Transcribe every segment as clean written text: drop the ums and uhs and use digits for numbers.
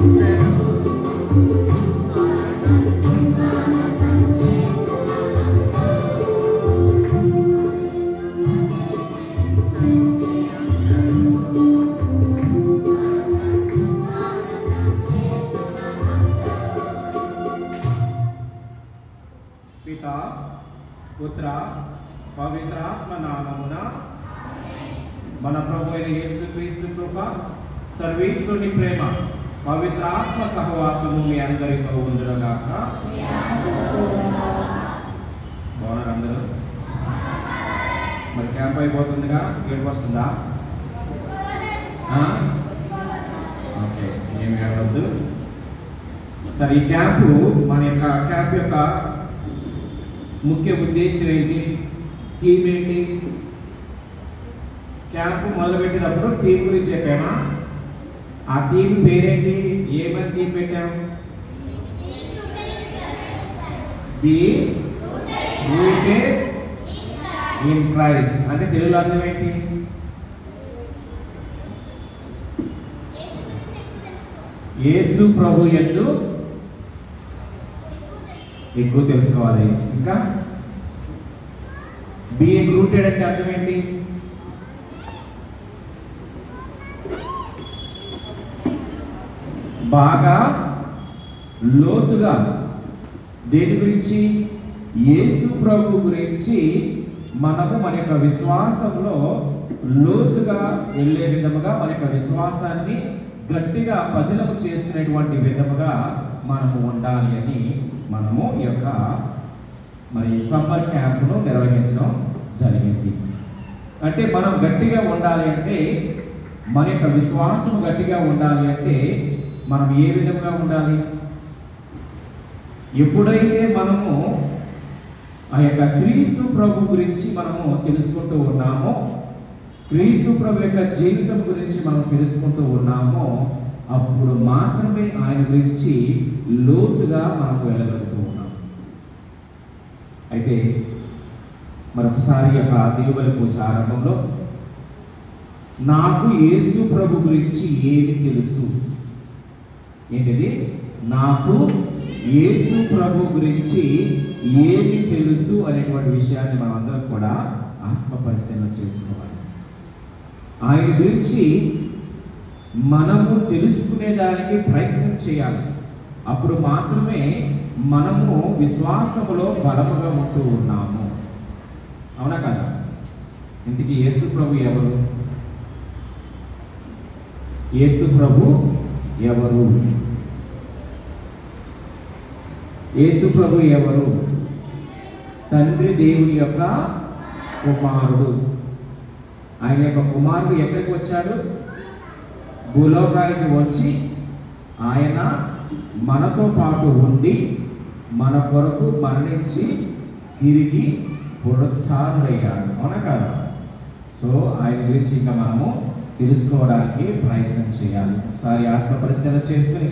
పితా పుత్ర పవిత్రాత్మ నామమున మన ప్రభు అయిన యేసుక్రీస్తు కృప, సర్వేశ్వరుని ప్రేమ, పవిత్రాత్మ సహవాసము మీ అందరితో ఉండుగాక. బాగున్నారు అందరూ? మరి క్యాంప్ అయిపోతుందిగా, ఏడుపు వస్తుందా? ఓకే, ఏమి ఏడవద్దు. సరే, ఈ క్యాంప్ యొక్క ముఖ్య ఉద్దేశం ఏంటి, థీమ్ ఏంటి? క్యాంపు మొదలుపెట్టినప్పుడు థీమ్ గురించి చెప్పామా? ఆ థీమ్ పేరేంటి? ఏమని థీమ్ పెట్టాము? Be rooted in Christ. అంటే తెలుగులో అర్థం ఏంటి? యేసు ప్రభు యందు ఎక్కువ తెలుసుకోవాలి. ఇంకా బీయింగ్ రూటెడ్ అంటే అర్థం ఏంటి? బాగా లోతుగా దేని గురించి? యేసు ప్రభు గురించి మనము మన యొక్క విశ్వాసంలో లోతుగా వెళ్ళే విధముగా, మన యొక్క విశ్వాసాన్ని గట్టిగా పదిలము చేసుకునేటువంటి విధముగా మనము ఉండాలి అని మనము ఈ యొక్క మరి సమ్మర్ క్యాంపును నిర్వహించడం జరిగింది. అంటే మనం గట్టిగా ఉండాలి అంటే, మన యొక్క విశ్వాసం గట్టిగా ఉండాలి అంటే మనం ఏ విధంగా ఉండాలి? ఎప్పుడైతే మనము ఆ యొక్క క్రీస్తు ప్రభు గురించి మనము తెలుసుకుంటూ ఉన్నామో, క్రీస్తు ప్రభు యొక్క జీవితం గురించి మనం తెలుసుకుంటూ ఉన్నామో, అప్పుడు మాత్రమే ఆయన గురించి లోతుగా మనకు వెళ్ళగలుగుతూ ఉన్నాం. అయితే మరొకసారి యొక్క దేవుని పూజ ఆరంభంలో నాకు యేసు ప్రభు గురించి ఏమి తెలుసు? ఏంటిది? నాకు యేసు ప్రభు గురించి ఏమి తెలుసు అనేటువంటి విషయాన్ని మనం అందరం కూడా ఆత్మ పరిశీలన చేసుకోవాలి. ఆయన గురించి మనము తెలుసుకునేదానికి ప్రయత్నం చేయాలి. అప్పుడు మాత్రమే మనము విశ్వాసములో బలముగా ఉంటూ ఉన్నాము. అవునా కదా? ఇంతకీ యేసు ప్రభు ఎవరు? యేసు ప్రభు ఎవరు? యేసు ప్రభు ఎవరు? తండ్రి దేవుని యొక్క కుమారుడు. ఆయన యొక్క కుమారుడు ఎక్కడికి వచ్చాడు? భూలోకానికి వచ్చి ఆయన మనతో పాటు ఉండి మన కొరకు మరణించి తిరిగి పునరుత్థానుడయ్యాడు. అవునా కదా? సో ఆయన గురించి ఇంకా మనము తెలుసుకోవడానికి ప్రయత్నం చేయాలి. ఒకసారి ఆత్మ పరిశీలన చేసుకుని,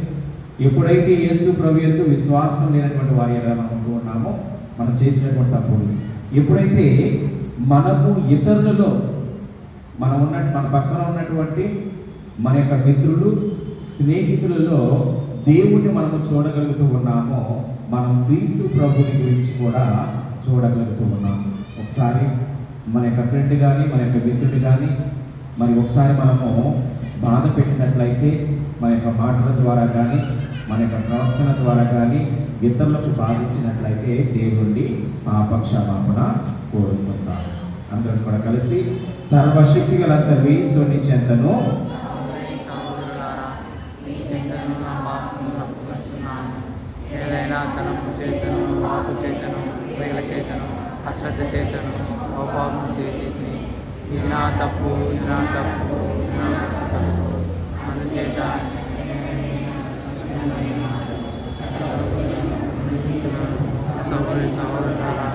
ఎప్పుడైతే యేసు ప్రభు యందు విశ్వాసం లేనటువంటి వారి మనం ఉంటూ ఉన్నామో మనం చేసినటువంటి తప్పులు, ఎప్పుడైతే మనము ఇతరులలో మన పక్కన ఉన్నటువంటి మన యొక్క మిత్రులు, స్నేహితులలో దేవుణ్ణి మనము చూడగలుగుతూ ఉన్నామో, మనం క్రీస్తు ప్రభుని గురించి కూడా చూడగలుగుతూ ఉన్నాము. ఒకసారి మన యొక్క ఫ్రెండ్ కానీ, మన యొక్క మిత్రుడు కానీ మరి ఒకసారి మనము బాధ పెట్టినట్లయితే, మన యొక్క మాటల ద్వారా కానీ, మన యొక్క ప్రవర్తన ద్వారా కానీ ఇతరులకు బాధించినట్లయితే దేవుణ్ణి పాపక్షమాపణ కోరుకుంటాము. అందరం కూడా కలిసి సర్వశక్తి గల సర్వేశ్వరుని చెంతను తనపు చేతను, ఆపు చేతను, వేల చేతను, అశ్రద్ధ చేతను, కోపం చేసి ఇది నా తప్పు, ఇది నా తప్పు, ఇది నా తప్పు అందుచేత సహోదరులారా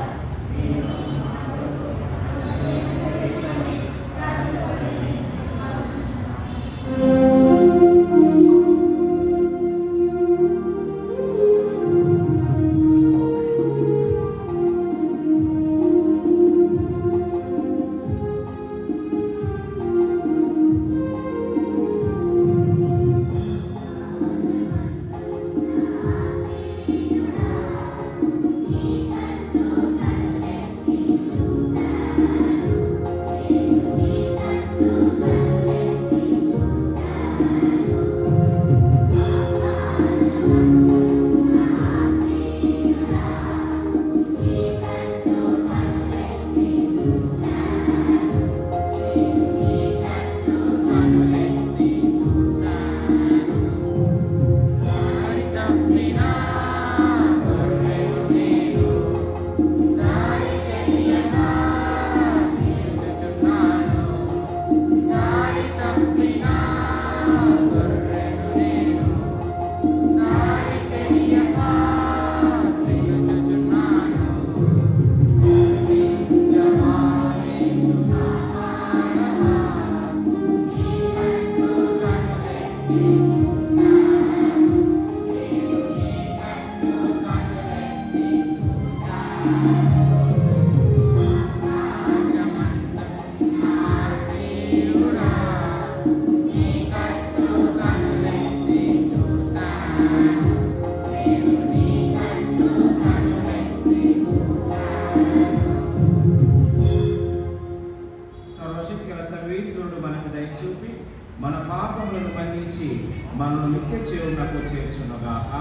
చేయునకు చేర్చునుగాక.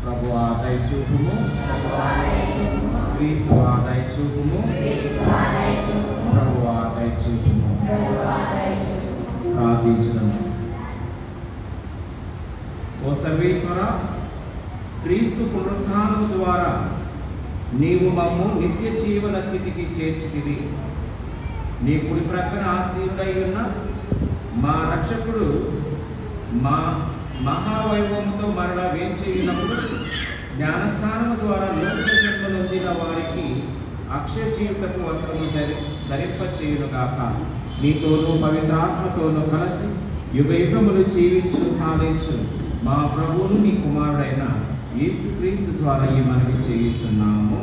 ప్రభువా దయచూపుము, క్రీస్తువా దయచూపుము, ప్రభువా దయచూపుము. ప్రార్థించుదాము. ఓ సర్వేశ్వర, క్రీస్తు పునరుత్థానము ద్వారా నీవు మమ్ము నిత్య జీవన స్థితికి చేర్చితివి. నీ కుడి ప్రక్కన ఆసీనుడై ఉన్న మా రక్షకుడు మా మహావైభవంతో మరణ వేంచేయునప్పుడు జ్ఞానస్థానము ద్వారా లోక జన్మ నొందిన వారికి అక్షయ జీవితపు వస్త్రము ధరింపచేయునుగాక. నీతోనూ పవిత్రాత్మతోనూ కలిసి యుగ యుగములు జీవించు పాలించు మా ప్రభువును నీ కుమారుడైన యేసుక్రీస్తు ద్వారా ఈ మనవి చేయుచున్నాము.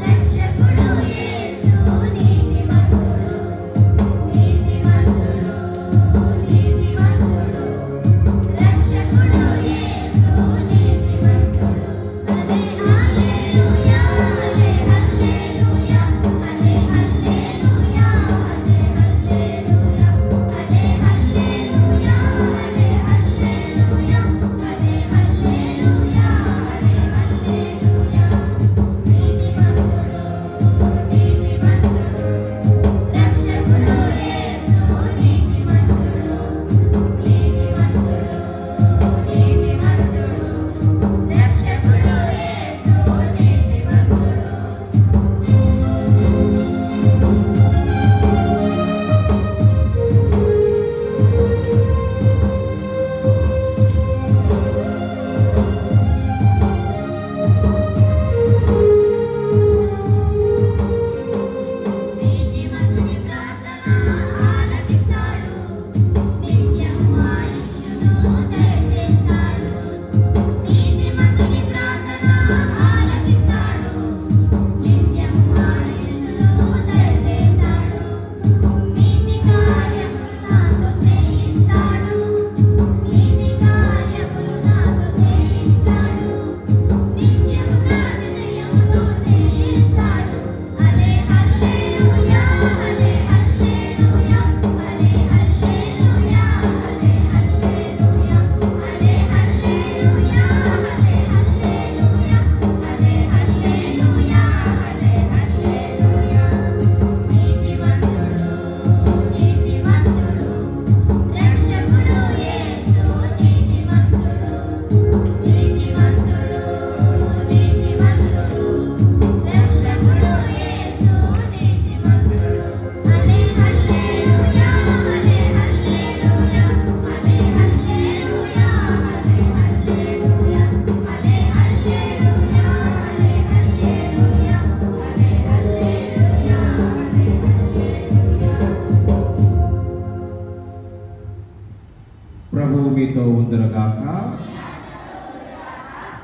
రక్షకుడు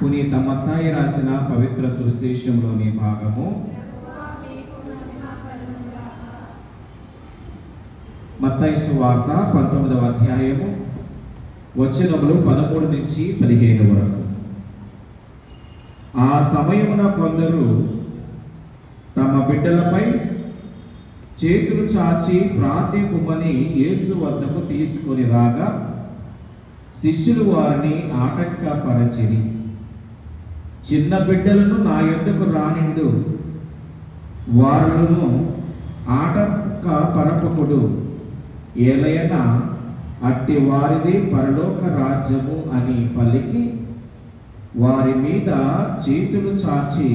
పునీత మత్తాయి రాసిన పవిత్ర సువిశేషంలోని భాగము. మత్తాయి సువార్త 19వ అధ్యాయము వచనములు 13 నుంచి 15 వరకు. ఆ సమయమున కొందరు తమ బిడ్డలపై చేతులు చాచి ప్రార్థింపుమని యేసు వద్దకు తీసుకొని రాగా శిష్యులు వారిని ఆటంకపరచిరి. చిన్న బిడ్డలను నా యొద్దకు రానిండు, వారులను ఆటంకపరపకుడు, ఏలయనా అట్టి వారిది పరలోక రాజ్యము అని పలికి వారి మీద చేతులు చాచి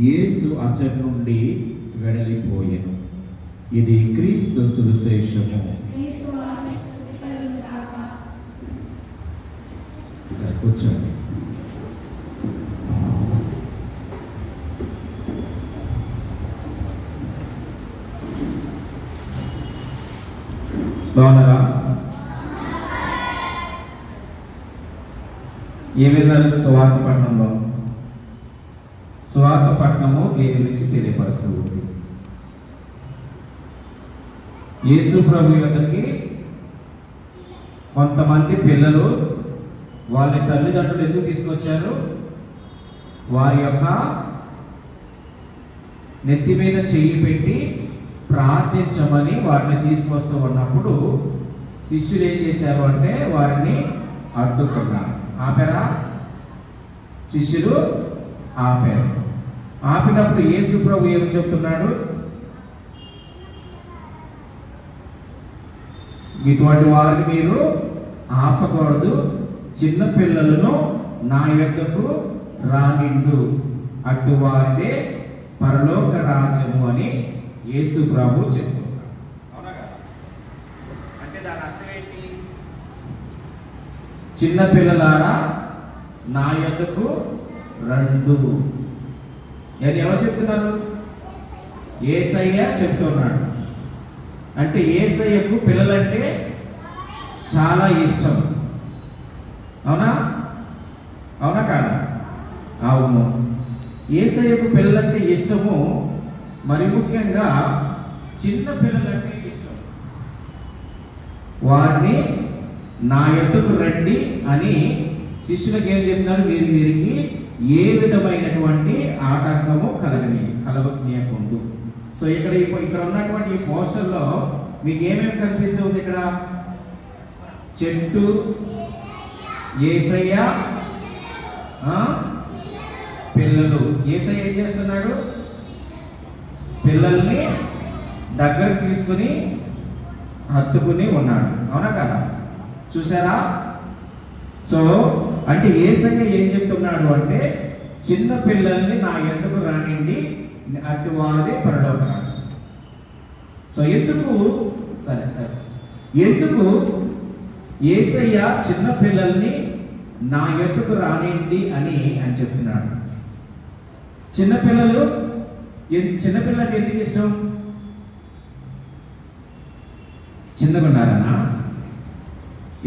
యేసు అచ్చటి నుండి వెడలిపోయెను. ఇది క్రీస్తు సువిశేషము. కూర్చోండి. బాగున్నారా? ఏమిన్నారు సువార్త పట్టణంలో? సువార్త పట్టణము దేని గురించి తెలియపరుస్తూ ఉంది. యేసు ప్రభు యొద్దకి కొంతమంది పిల్లలు వాళ్ళ తల్లిదండ్రులు ఎందుకు తీసుకొచ్చారు? వారి యొక్క నెత్తి మీద చెయ్యి పెట్టి ప్రార్థించమని వారిని తీసుకొస్తూ ఉన్నప్పుడు శిష్యులు ఏం చేశారు అంటే వారిని అడ్డుకున్నారు. ఆపారా? శిష్యులు ఆపారు. ఆపినప్పుడు యేసు ప్రభు ఏం చెప్తున్నాడు? ఇటువంటి వారిని మీరు ఆపకూడదు, చిన్న పిల్లలను నా యొద్దకు రానిండు, అటు వారిదే పరలోక రాజ్యము అని యేసు ప్రభు చెప్తున్నారు. అవునా కదా? అంటే దాని అర్థం ఏంటి? చిన్న పిల్లలారా నా యొద్దకు రండు అని ఎవరు చెప్తున్నారు? యేసయ్య చెప్తున్నాడు. అంటే యేసయ్యకు పిల్లలంటే చాలా ఇష్టం. అవునా? అవునా కాదా? అవును. యేసయ్యకు పిల్లలంటే ఇష్టము, మరి ముఖ్యంగా చిన్న పిల్లలంటే ఇష్టం. వారిని నా యొద్దకు రండి అని శిష్యులకు ఏం చెప్తారు? వీరికి ఏ విధమైనటువంటి ఆటంకము కలగనీయకుండు. సో ఇక్కడ ఉన్నటువంటి ఈ పోస్టర్లో మీకు ఏమేమి కనిపిస్తుంది? ఇక్కడ చెట్టు, యేసయ్య, పిల్లలు. యేసయ్య ఏం చేస్తున్నాడు? పిల్లల్ని దగ్గర తీసుకుని హత్తుకుని ఉన్నాడు. అవునా కదా? చూసారా? సో అంటే యేసయ్య ఏం చెప్తున్నాడు అంటే చిన్న పిల్లల్ని నా యొద్దకు రానిండి, అటు వారిదే పరలోక రాజ్యం. సో ఎందుకు యేసయ్య చిన్న పిల్లల్ని నా యొద్దకు రానిండి అని చెప్తున్నాడు? చిన్నపిల్లలు చిన్నపిల్లలకి ఎందుకు ఇష్టం? చిన్నగా ఉన్నారనా?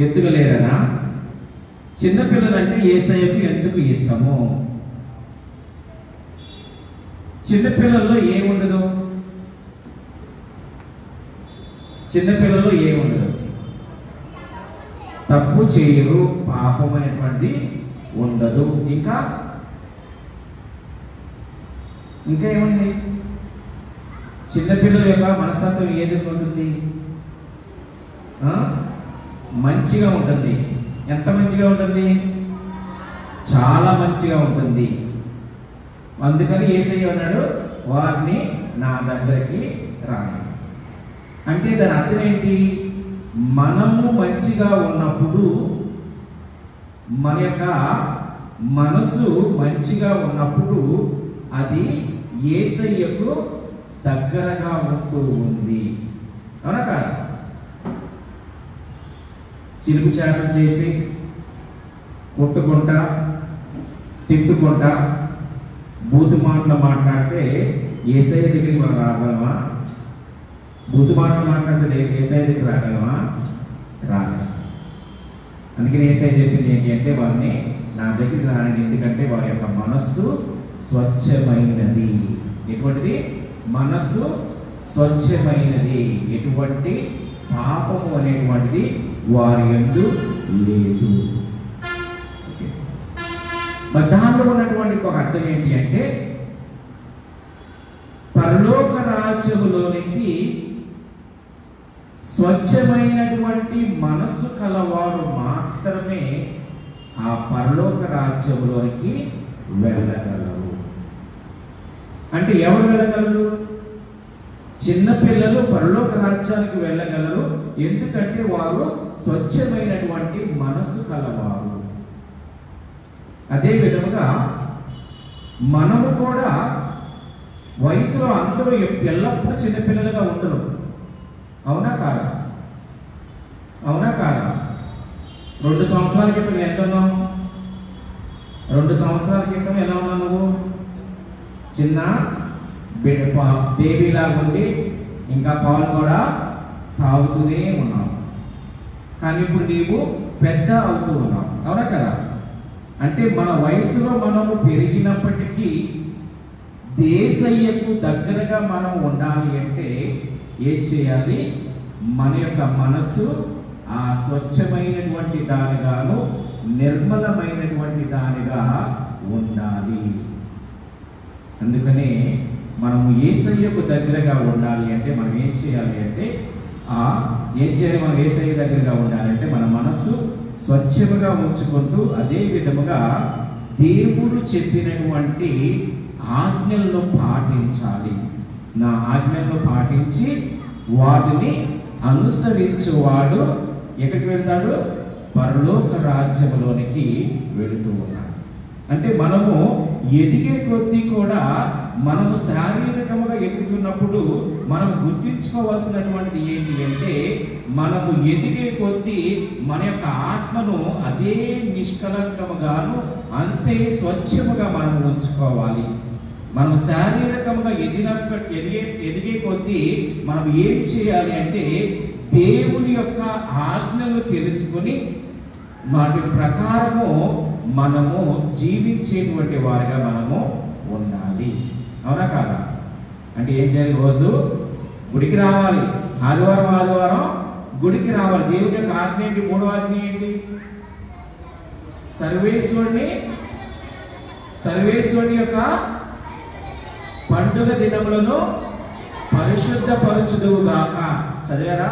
ఎత్తుగలేరనా? చిన్నపిల్లలంటే యేసయ్యకు ఎందుకు ఇష్టము? చిన్నపిల్లల్లో ఏముండదు? చిన్నపిల్లల్లో ఏముండదు? తప్పు చేయరు, పాపం అనేటువంటిది ఉండదు. ఇంకా ఏముంది? చిన్నపిల్లల యొక్క మనస్తత్వం ఏది ఉంటుంది? మంచిగా ఉంటుంది. ఎంత మంచిగా ఉంటుంది? చాలా మంచిగా ఉంటుంది. అందుకని యేసయ్య అన్నాడు వారిని నా దగ్గరికి రాని. అంటే దాని అర్థం ఏంటి? మనము మంచిగా ఉన్నప్పుడు, మన యొక్క మనసు మంచిగా ఉన్నప్పుడు అది యేసయ్యకు దగ్గరగా ఉంటూ ఉంది. అవునా కాదు? చిలుపు చాటలు చేసి కొట్టుకుంటా తిట్టుకుంటా బూతు మాటలు మాట్లాడితే యేసయ్య దగ్గరికి మనం రాగలమా? బూతు మాటలు మాట్లాడితే యేసయ్య దగ్గరికి రాగలమా? రాగలం. అందుకని యేసయ్య చెప్పింది ఏంటి అంటే వాళ్ళని నా దగ్గరికి రానండి, ఎందుకంటే వారి యొక్క మనస్సు స్వచ్ఛమైనది. ఎటువంటిది? మనస్సు స్వచ్ఛమైనది, ఎటువంటి పాపము అనేటువంటిది వారి యందు లేదు. మరి దానిలో ఉన్నటువంటి ఒక అర్థం ఏంటి అంటే, పరలోక రాజ్యములోనికి స్వచ్ఛమైనటువంటి మనస్సు కలవారు మాత్రమే ఆ పరలోక రాజ్యములోనికి వెళ్ళగలరు. అంటే ఎవరు వెళ్ళగలరు? చిన్నపిల్లలు పరలోక రాజ్యానికి వెళ్ళగలరు, ఎందుకంటే వారు స్వచ్ఛమైనటువంటి మనస్సు కలవారు. అదే విధముగా మనము కూడా వయసులో అందరూ ఎల్లప్పుడూ చిన్నపిల్లలుగా ఉండరు. అవునా కాదా? అవునా కాదా? 2 సంవత్సరాల క్రితం ఎంత ఉన్నావు? 2 సంవత్సరాల క్రితం ఎలా ఉన్నావు నువ్వు? చిన్న బేబీలాగా ఉండి ఇంకా పాలు కూడా తాగుతూనే ఉన్నావు. కానీ ఇప్పుడు నీవు పెద్ద అవుతూ ఉన్నావు. అవునా కదా? అంటే మన వయసులో మనము పెరిగినప్పటికీ యేసయ్యకు దగ్గరగా మనం ఉండాలి అంటే ఏం చేయాలి? మన యొక్క మనస్సు ఆ స్వచ్ఛమైనటువంటి దానిగాను నిర్మలమైనటువంటి దానిగా ఉండాలి. అందుకనే మనము యేసయ్యకు దగ్గరగా ఉండాలి అంటే మనం ఏం చేయాలి అంటే మనం యేసయ్య దగ్గరగా ఉండాలంటే మన మనస్సు స్వచ్ఛముగా ఉంచుకుంటూ అదే విధముగా దేవుడు చెప్పినటువంటి ఆజ్ఞలను పాటించాలి. నా ఆజ్ఞలను పాటించి వాటిని అనుసరించువాడు ఎక్కడికి వెళ్తాడు? పరలోక రాజ్యములోనికి వెళుతూ ఉన్నాడు. అంటే మనము ఎదిగే కొద్దీ కూడా మనము శారీరకముగా ఎదుగుతున్నప్పుడు మనం గుర్తించుకోవాల్సినటువంటిది ఏంటి అంటే, మనము ఎదిగే కొద్దీ మన యొక్క ఆత్మను అదే నిష్కలంకముగాను అంతే స్వచ్ఛముగా మనం ఉంచుకోవాలి. మనం శారీరకంగా ఎదిగే కొద్దీ మనం ఏం చేయాలి అంటే, దేవుని యొక్క ఆజ్ఞలు తెలుసుకొని వాటి ప్రకారము మనము జీవించేటువంటి వారిగా మనము ఉండాలి. అవునా కాదా? అంటే ఏం చేయాలి? రోజు గుడికి రావాలి, ఆదివారం గుడికి రావాలి. దేవుని యొక్క ఆజ్ఞ ఏంటి? 3వ ఆజ్ఞ ఏంటి? సర్వేశ్వరుని యొక్క పండుగ దినములను పరిశుద్ధపరచుదువుగాక. చదివారా?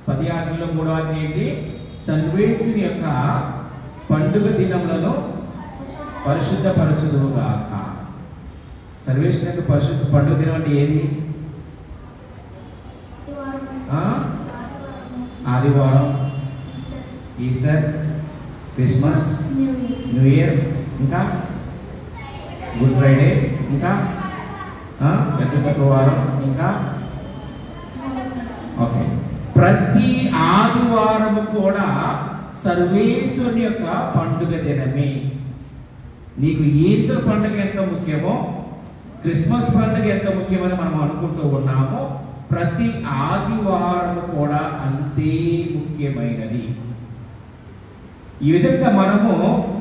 10 ఆజ్ఞల్లో 3వ ఆజ్ఞ ఏంటి? సర్వేశ్వరుని యొక్క పండుగ దినములను పరిశుద్ధపరచుదువుగాక. సర్వేశ్వరుని యొక్క పరిశుద్ధ పండుగ దినం అంటే ఏది? ఆదివారం, ఈస్టర్, క్రిస్మస్, న్యూ ఇయర్, ఇంకా గుడ్ ఫ్రైడే, ఇంకా పెద్ద శుక్రవారం, ఇంకా ఓకే. ప్రతి ఆదివారము కూడా సర్వేశ్వరుని యొక్క పండుగ దినమే. నీకు ఈస్టర్ పండుగ ఎంత ముఖ్యమో, క్రిస్మస్ పండుగ ఎంత ముఖ్యమని మనం అనుకుంటూ ఉన్నామో, ప్రతి ఆదివారం కూడా అంతే ముఖ్యమైనది. ఈ విధంగా మనము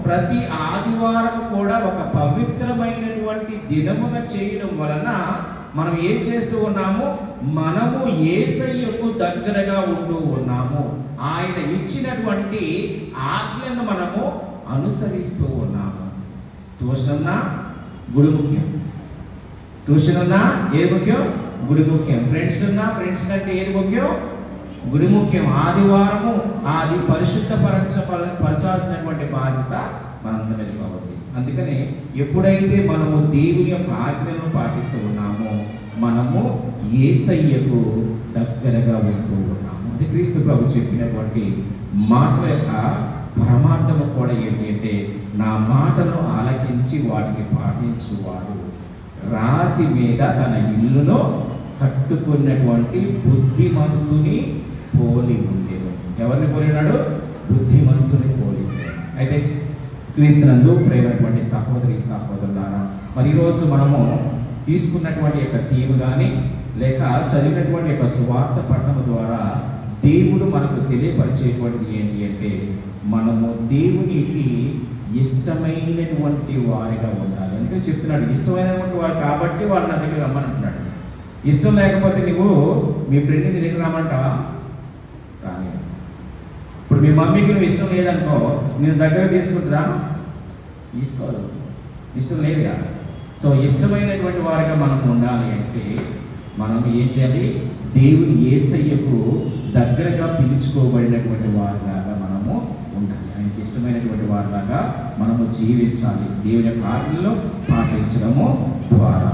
ప్రతి ఆదివారం కూడా ఒక పవిత్రమైనటువంటి దినమున చేయడం వలన మనం ఏం చేస్తూ ఉన్నాము? మనము యేసయ్యకు దగ్గరగా ఉంటూ ఉన్నాము. ఆయన ఇచ్చినటువంటి ఆజ్ఞను మనము అనుసరిస్తూ ఉన్నాము. ట్యూషన్ అన్నా గుడి ముఖ్యం, ట్యూషన్ అన్నా ఏది ముఖ్యం? గుడి ముఖ్యం. ఫ్రెండ్స్ ఉన్నా ఫ్రెండ్స్ కంటే ఏది ముఖ్యం? గుడి ముఖ్యం. ఆదివారము అది పరిశుద్ధపరచాల్సినటువంటి బాధ్యత మనందరికీ కాబట్టి. అందుకనే ఎప్పుడైతే మనము దేవుని యొక్క ఆజ్ఞలను పాటిస్తూ ఉన్నామో మనము యేసయ్యకు దగ్గరగా ఉంటూ ఉన్నాము. అది క్రీస్తు ప్రభు చెప్పినటువంటి మాటల యొక్క పరమార్థము కూడా ఏంటి అంటే, నా మాటను ఆలకించి వాటిని పాటించువాడు రాతి మీద తన ఇల్లును కట్టుకున్నటువంటి బుద్ధిమంతుని పోలి ఉండేది. ఎవరిని పోలినాడు? బుద్ధిమంతుని పోలి. అయితే క్రీస్తునందు ప్రేమైనటువంటి సహోదరి సహోదరులారా, మరి ఈరోజు మనము తీసుకున్నటువంటి యొక్క థీమ్ కానీ లేక చదివినటువంటి యొక్క సువార్త పఠనం ద్వారా దేవుడు మనకు తెలియపరిచేటువంటిది ఏంటి అంటే, మనము దేవునికి ఇష్టమైనటువంటి వారిగా ఉండాలి. అందుకని చెప్తున్నాడు, ఇష్టమైనటువంటి వారు కాబట్టి వాళ్ళు నా దగ్గర రమ్మనంటున్నాడు. ఇష్టం లేకపోతే నువ్వు మీ ఫ్రెండ్ నీ దగ్గర రమ్మంటావా? రాని. ఇప్పుడు మీ మమ్మీకి నువ్వు ఇష్టం లేదనుకో, నేను దగ్గర తీసుకుంటుందా? తీసుకోదు, ఇష్టం లేదుగా. సో ఇష్టమైనటువంటి వారిగా మనం ఉండాలి అంటే మనం ఏం చేయాలి? దేవుని యేసయ్యకు దగ్గరగా పిలుచుకోబడినటువంటి వారిలాగా మనము ఉండాలి. ఆయనకి ఇష్టమైనటువంటి వారిలాగా మనము జీవించాలి, దేవుని యొక్క ఆజ్ఞలను పాటించడము ద్వారా.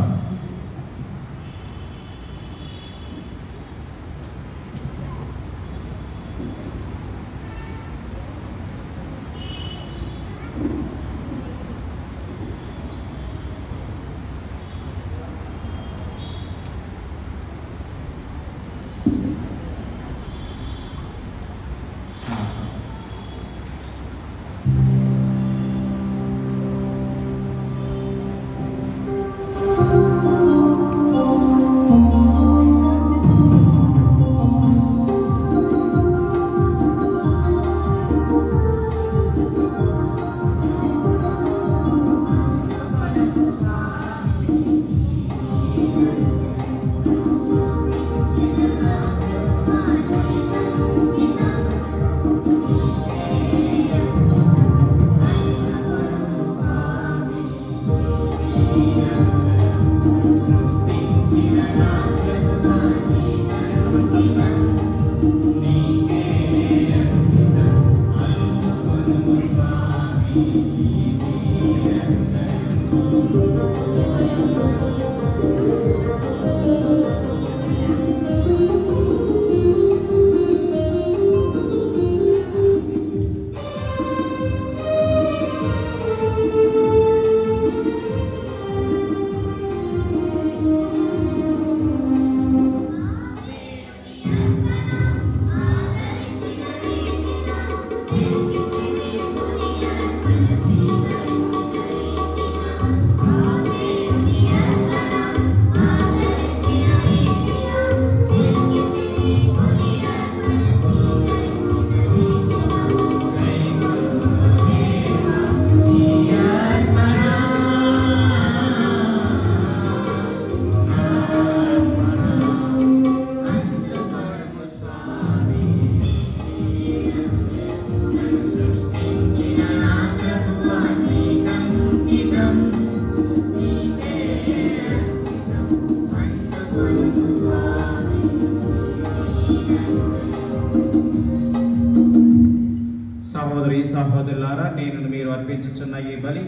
సహోదరులారా, నేను మీరు అర్పించుచున్న ఈ బలి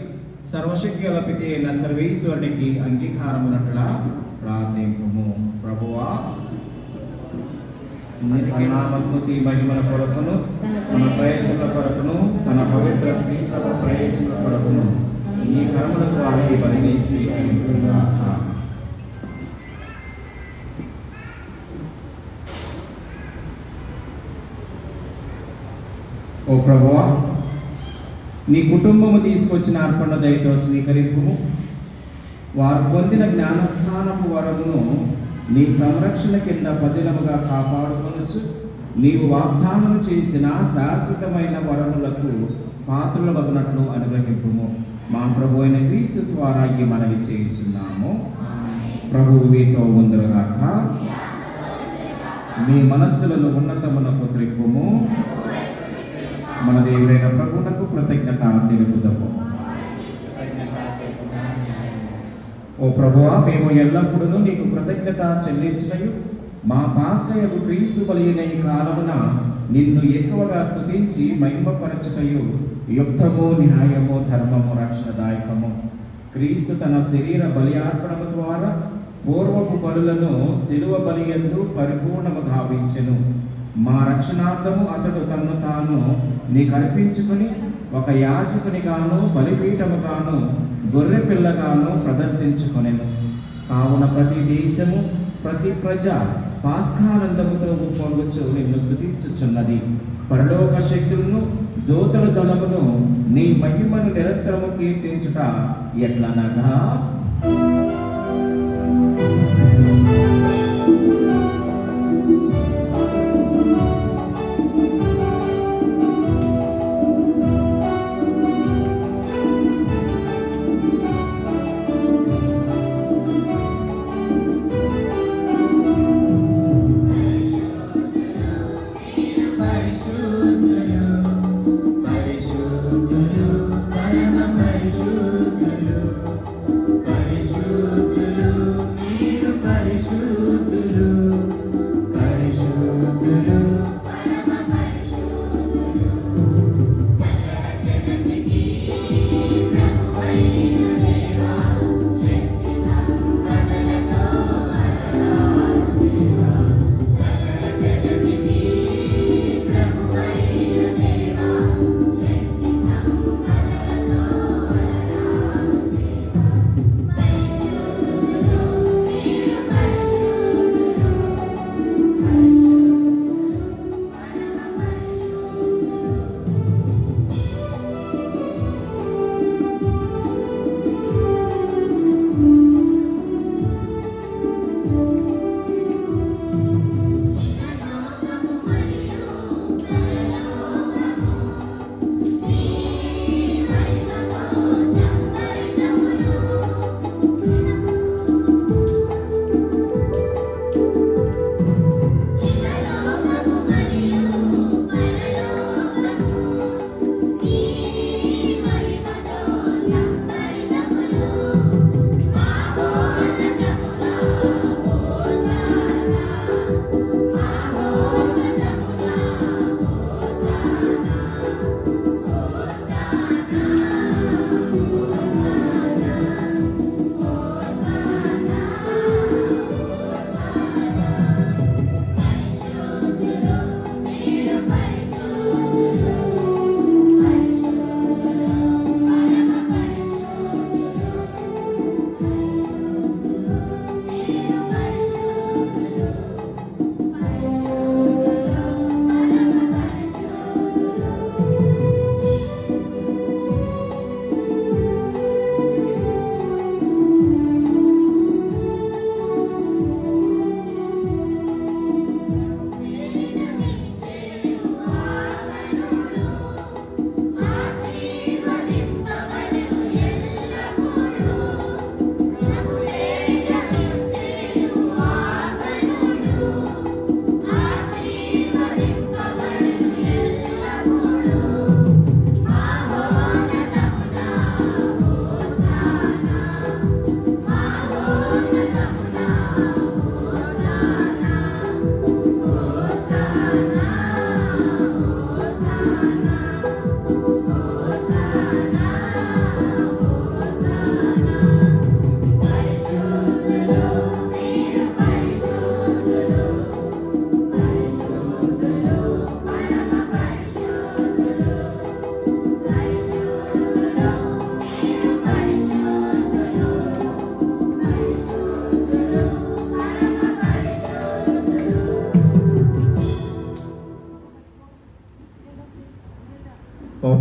సర్వశక్తి గల పితి అయిన సర్వేశ్వరునికి అంగీకారమునట్లా ప్రార్థింపుము. ప్రభువా, నామస్మృతి మహిమల కొరకును, మన ప్రయోజనాల కొరకును, తన పవిత్ర శ్రీ సభ ప్రయోజనాల కొరకును ఈ కర్మల ద్వారా ఈ బలిని స్వీకరించుగాక. ఓ ప్రభువా, నీ కుటుంబము తీసుకొచ్చిన అర్పణ దయతో స్వీకరింపుము. వారు పొందిన జ్ఞానస్థానపు వరమును నీ సంరక్షణ కింద పదిలముగా కాపాడుకొనొచ్చు నీవు వాగ్దానం చేసిన శాశ్వతమైన వరములకు పాత్రులమగునట్లు అనుగ్రహింపుము. మా ప్రభు అయిన క్రీస్తు ద్వారా ఈ మనవి చేయించున్నాము. ప్రభువు మీతో ఉందరుగాక. మీ మనస్సులను ఉన్నతమునకు త్రిప్పుము. మన దేవుడైన ప్రభువునకు కృతజ్ఞత తెలుపుదాము. ఓ ప్రభువా, మేము ఎల్లప్పుడూ నీకు కృతజ్ఞత చెల్లించుటయు మా పాస్టయగు క్రీస్తు బలియైన ఈ కాలమున నిన్ను ఎక్కువగా స్తుతించి మహిమపరచుటయు యుక్తము, న్యాయము, ధర్మము, రక్షణదాయకము. క్రీస్తు తన శరీర బలియార్పణము ద్వారా పూర్వపు బలులను శిలువ బలియందు పరిపూర్ణము గావించెను. మా రక్షణార్థము అతడు తన్ను తాను నీకు అర్పించుకుని ఒక యాజకునిగాను బలిపీఠముగాను గొర్రె పిల్లగాను ప్రదర్శించుకొనెను. కావున ప్రతి దేశము ప్రతి ప్రజ పాస్కానందముతో పొంగుచు నిన్ను స్తుతించుచున్నది. పరలోక శక్తులను దూతల దళమును నీ మహిమను నిరంతరము కీర్తించుట ఎట్లనగా,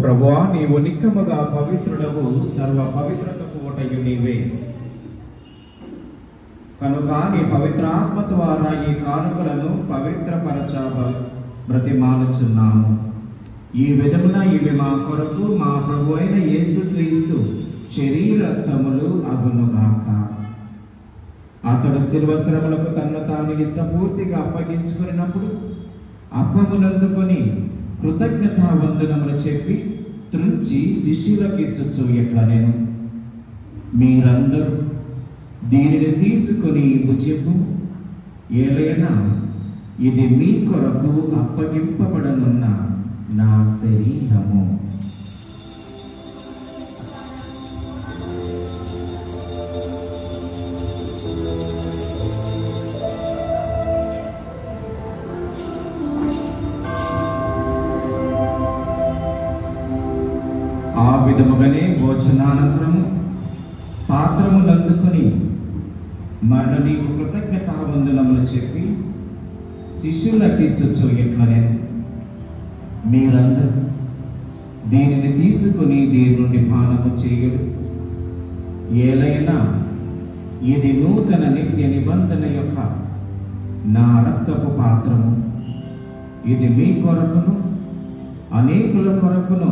ప్రభువా, నీవు నిక్కముగా పవిత్రుడవు, సర్వ పవిత్రతకు ఊటయు నీవే. కనుక నీ పవిత్రాత్మ ద్వారా ఈ కానుకలను పవిత్రపరచ బ్రతిమాలుచున్నాము. ఈ విధమున ఇవి మా కొరకు మా ప్రభు అయిన యేసుక్రీస్తు శరీరక్తములు అగునుగాక. అతడు శిలువ శ్రమలకు తన్ను తాను ఇష్టపూర్తిగా అప్పగించుకున్నప్పుడు అప్పమునందుకొని కృతజ్ఞతా వందనములు చెప్పి త్రుంచి శిష్యులకు ఇచ్చుచు ఎట్లా నేను, మీరందరూ దీనిని తీసుకొని భుజింపు, ఏలైనా ఇది మీ కొరకు అప్పగింపబడనున్న నా శరీరము. ఆ విధముగానే భోజనానంతరము పాత్రములందుకొని మరణ నీకు కృతజ్ఞతా వందనములు చెప్పి శిష్యులకు ఇచ్చుచు ఎట్లా నేను, మీరందరూ దీనిని తీసుకుని దీని నుండి పానము చేయడు, ఏలైనా ఇది నూతన నిత్య నిబంధన యొక్క నా రక్తపు పాత్రము. ఇది మీ కొరకును అనేకుల కొరకును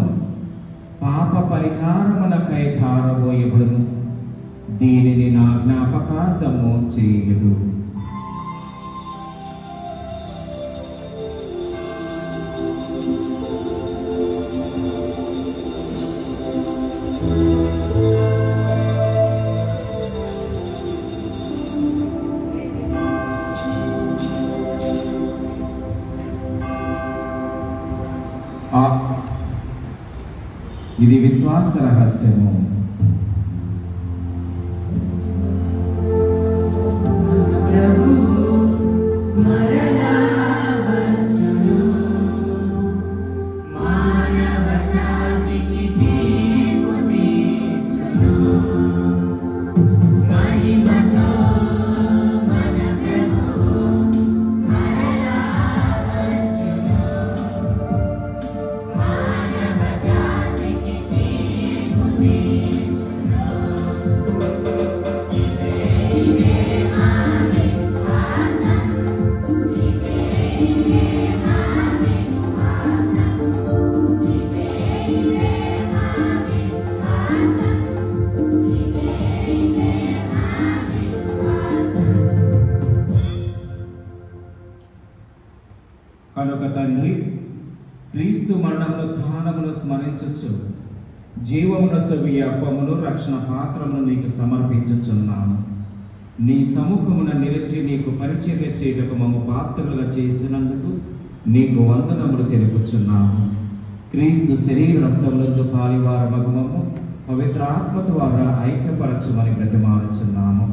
పాప పరిహారమునకై ధారబోయబడును. దీనిని నా జ్ఞాపకార్థము చేయదు. ఇది విశ్వాస రహస్యము. కనుక తండ్రి, క్రీస్తు మరణమును స్మరించచ్చు జీవమును సవి అప్పమును రక్షణ పాత్రమును నీకు సమర్పించుచున్నాను. నీ సముఖమున నిలిచి నీకు పరిచర్య చేయటకు మమ్ము పాత్రలుగా చేసినందుకు నీకు వందనములు తెలుపుచున్నాము. క్రీస్తు శరీర రక్తములందు పాలివార మగుమము పవిత్ర ఆత్మ ద్వారా ఐక్యపరచమని బ్రతిమాలుచున్నాము.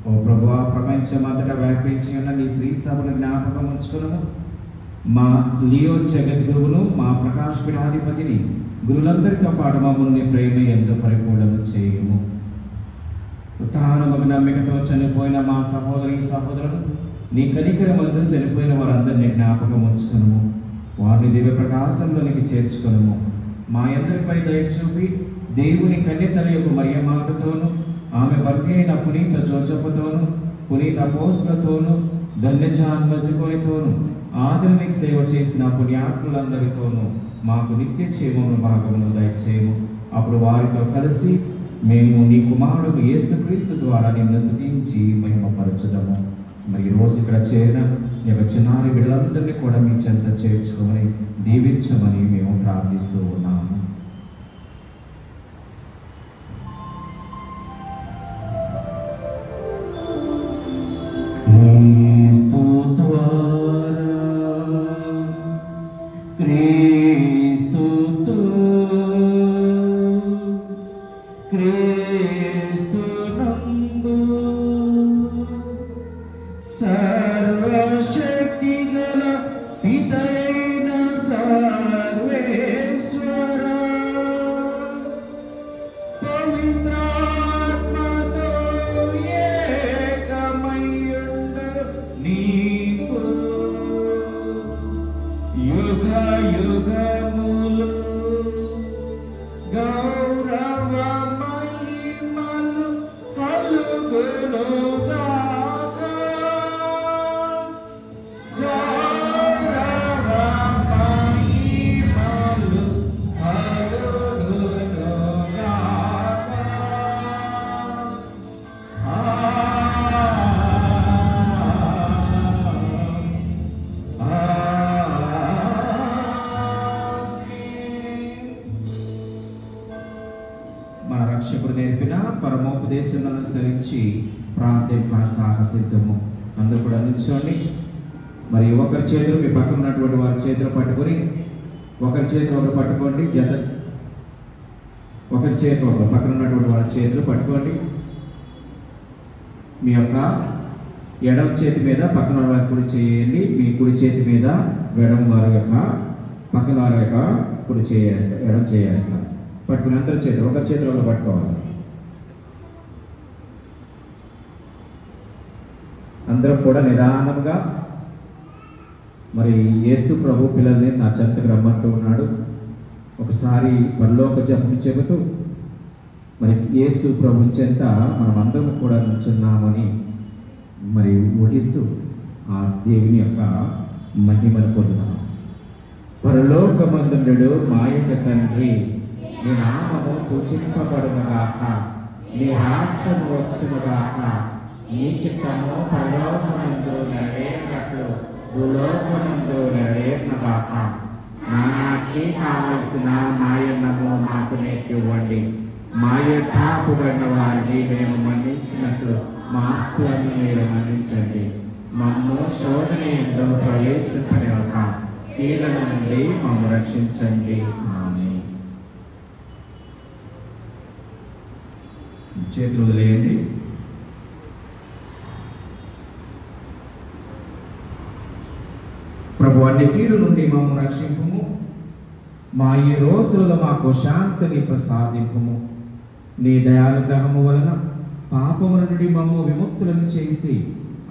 ఓ ప్రభువా, ప్రపంచమంతటా వ్యాపించి ఉన్న నీ శ్రీ సభను జ్ఞాపకం ఉంచుకున్నాము. మా లియో జగద్గురువును, మా ప్రకాష్ పీఠాధిపతిని, గురులందరితో పాటు మమ్మల్ని ప్రేమ ఎంతో పరిపూర్ణము చేయము. ఉత్థానమగు నమ్మికతో చనిపోయిన మా సహోదరులను నీ కనికరమందు చనిపోయిన వారందరినీ జ్ఞాపకం ఉంచుకును. వారిని దివ్య ప్రకాశంలోనికి చేర్చుకును. మా అందరిపై దయచూపి దేవుని కన్యతల యొక్క మరియమాతతోను, ఆమె భర్త అయిన పునీత జోజపుతోను, పునీత అపోస్తలతోను, ధన్యజాన్ మజుకోనితోను, ఆదరణకి సేవ చేసిన పుణ్యాత్ములందరితోనూ మాకు నిత్య క్షేమమును భాగమును దయచేయము. అప్పుడు వారితో కలిసి మేము నీ కుమారుడు యేసుక్రీస్తు ద్వారా నిన్ను స్తుతించి మహిమపరచుదము. మరి ఈరోజు ఇక్కడ చేరిన ఈ యొక్క చిన్నారి బిడ్డలందరినీ కూడా మీ చెంత చేర్చుకొని దీవించమని మేము ప్రార్థిస్తూ ఉన్నాము. సర్వశక్తిగల పితైన సర్వేశ్వర ఉపదేశం అనుసరించి ప్రార్థన సాహసిద్ధము. అందరూ కూడా నిల్చోండి. మరి ఒకరి చేతులు మీ పక్కన ఉన్నటువంటి వారి చేతులు పట్టుకొని, ఒకరి చేతులు ఒకరు పట్టుకోండి. జత ఒకరి చేతులు ఒకరు పక్కన ఉన్నటువంటి వారి చేతులు పట్టుకోండి. మీ యొక్క ఎడమ చేతి మీద పక్కన వారి కుడి చేయండి. మీ కుడి చేతి మీద ఎడమ వారి యొక్క పక్కన వారి యొక్క కుడి చేయేస్తారు, ఎడమ చేయేస్తారు. పట్టుకుని అందరి చేతులు ఒకరి చేతులు ఒకరు పట్టుకోవాలి. అందరం కూడా నిదానంగా మరి యేసు ప్రభు పిల్లల్ని నా చెంతకు రమ్మంటూ ఉన్నాడు. ఒకసారి పరలోక జపం చెబుతూ మరి యేసు ప్రభు చెంత మనం అందరం కూడా నుంచున్నామని మరి ఊహిస్తూ ఆ దేవుని యొక్క మహిమను పొందుతాం. పరలోకమందుండు మా యొక్క తండ్రి, నీ నామము పూజింపబడునుగాక, నీ రాజ్యం వచ్చునుగాక, నీ చిత్తము పరలోకమందు నెరవేరినట్లు భూలోకమందు నెరవేరునుగాక. నానాటికి కావలసిన మాయన్నము మాకు నేర్పివ్వండి. మా యొక్క అప్పుబడిన వారిని మేము మన్నించినట్లు మా అప్పులను మీరు మన్నించండి. మమ్ము శోధన ఎంతో ప్రవేశింపనివ్వక కీడుల నుండి మమ్ము రక్షించండి. ఆమేన్. చేతులు వదిలేయండి. ప్రభు, అన్ని కీడు నుండి మమ్ము రక్షింపుము. మా ఈ రోజులలో మాకు శాంతిని ప్రసాదింపుము. నీ దయానుగ్రహము వలన పాపముల నుండి మమ్ము విముక్తులను చేసి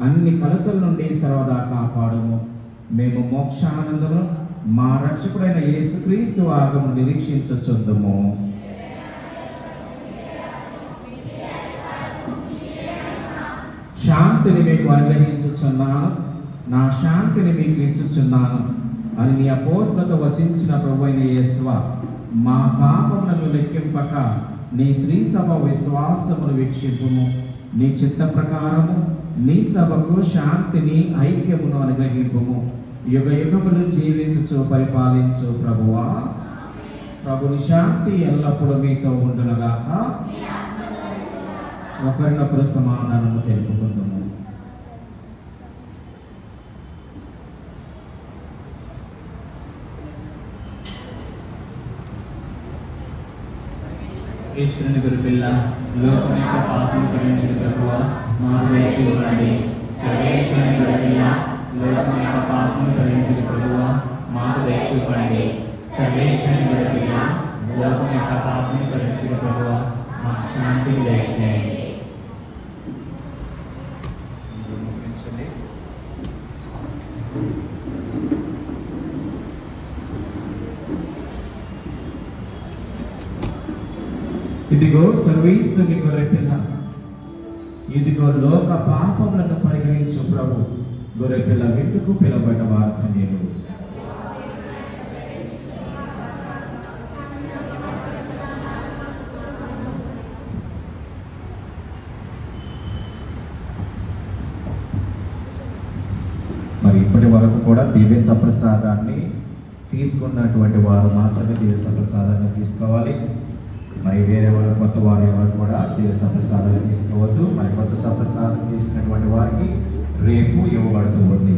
అన్ని కలతల నుండి సర్వదా కాపాడుము. మేము మోక్షానందము మా రక్షకుడైన యేసుక్రీస్తు ఆగమను నిరీక్షించుచుందుము. శాంతిని మీకు అనుగ్రహించుచున్నాను, నా శాంతిని మీకు ఇచ్చుచున్నాను అని నీ అపోస్తలతో వచించిన ప్రభువైన యేసువా, మా పాపములను లెక్కింపక నీ శ్రీ సభ విశ్వాసమును వీక్షింపుము. నీ చిత్త ప్రకారము నీ సభకు శాంతిని ఐక్యమును అనుగ్రహింపుము. యుగ యుగములు జీవించుచు పరిపాలించు ప్రభువా. ప్రభుని శాంతి ఎల్లప్పుడూ మీతో ఉండునుగాక. ఒకరినొకరు సమాధానము తెలుపుకుందాము. ఈశ్వరుని గురుపిల్ల, లోకం యొక్క పాపం గురించిన ప్రభువా మాకు దయచూడండి. సర్వేశ్వరుని గురుపిల్ల, లోకం యొక్క పాపం గురించిన ప్రభువా మాకు దయచూడండి. సర్వేశ్వరుని గురుపిల్ల, లోకం యొక్క పాపం గురించిన ప్రభువా మాకు శాంతిని దయచేయండి. ఇదిగో సర్వేశ్వరుని గొర్రెపిల్ల, ఇదిగో లోక పాపములను పరిగణించు ప్రభు. గొర్రెపిల్ల విందుకు పిలవబడిన వారు ధన్యులు. మరి ఇప్పటి వరకు కూడా దివ్య సప్రసాదాన్ని తీసుకున్నటువంటి వారు మాత్రమే దివ్య సప్రసాదాన్ని తీసుకోవాలి. మరి వేరే వారు, కొత్త వారు ఎవరు కూడా దివ్య సప్రసాదాన్ని తీసుకోవద్దు. మరి కొత్త సప్రసాదం తీసుకున్నటువంటి వారికి రేపు ఇవ్వబడుతూ ఉంది.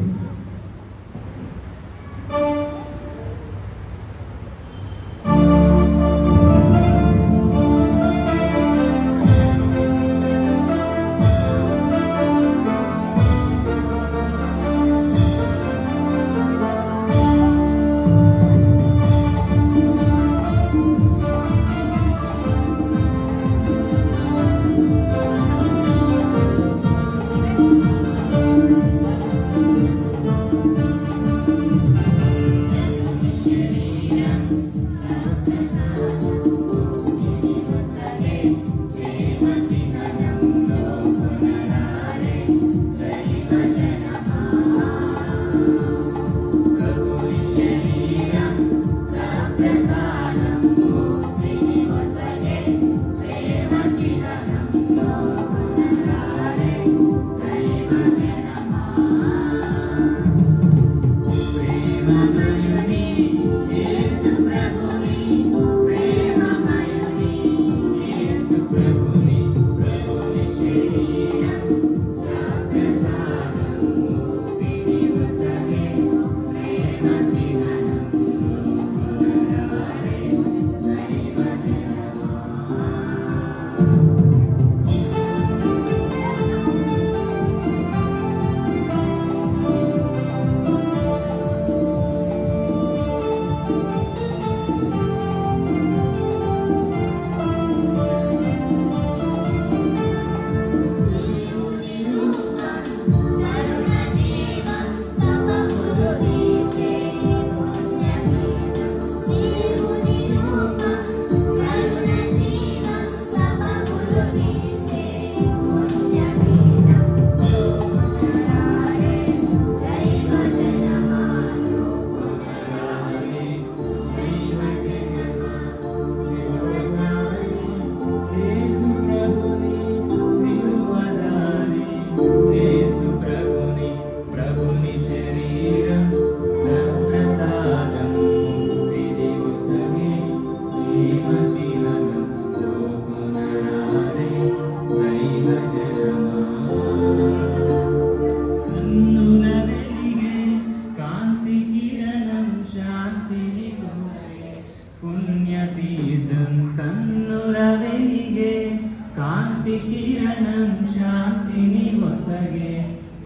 కిరణం శాంతిని వసగే